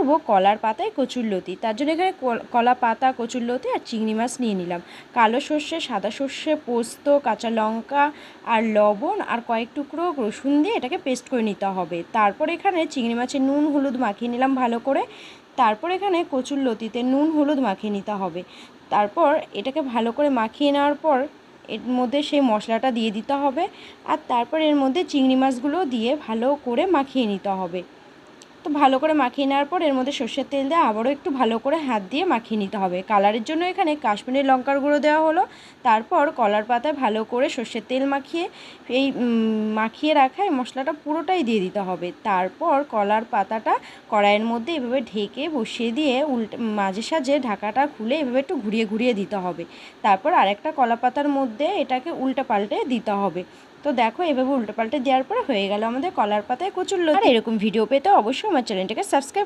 করব কলার পাতায় কচুরলতি। তার জন্য এখানে কলা পাতা, কচুরলতি আর চিংড়ি মাছ নিয়ে নিলাম। কালো সর্ষে, সাদা সর্ষে, পোস্ত, কাঁচা লঙ্কা আর লবণ আর কয়েক টুকরো রসুন দিয়ে এটাকে পেস্ট করে নিতে হবে। তারপর এখানে চিংড়ি মাছের নুন হলুদ মাখিয়ে নিলাম ভালো করে। তারপর এখানে কচুরলতিতে নুন হলুদ মাখিয়ে নিতে হবে। তারপর এটাকে ভালো করে মাখিয়ে নেওয়ার পর এর মধ্যে সেই মশলাটা দিয়ে দিতে হবে। আর তারপর এর মধ্যে চিংড়ি মাছগুলো দিয়ে ভালো করে মাখিয়ে নিতে হবে। তো ভালো করে মাখিয়ে নেওয়ার পর এর মধ্যে সর্ষের তেল দিয়ে আবারও একটু ভালো করে হাত দিয়ে মাখিয়ে নিতে হবে। কালারের জন্য এখানে কাশ্মীরি লঙ্কার গুঁড়ো দেওয়া হলো। তারপর কলার পাতায় ভালো করে সর্ষের তেল মাখিয়ে এই মাখিয়ে রাখা এই মশলাটা পুরোটাই দিয়ে দিতে হবে। তারপর কলার পাতাটা কড়াইয়ের মধ্যে এভাবে ঢেকে বসিয়ে দিয়ে মাঝে সাঝে ঢাকাটা খুলে এভাবে একটু ঘুরিয়ে ঘুরিয়ে দিতে হবে। তারপর আরেকটা কলা পাতার মধ্যে এটাকে উল্টে পাল্টে দিতে হবে। তো দেখো এভাবে উল্টো পাল্টে দেওয়ার পরে হয়ে গেল আমাদের কলার পাতায় কচুরলতি। আর এরকম ভিডিও পেতে অবশ্যই আমার চ্যানেলটাকে সাবস্ক্রাইব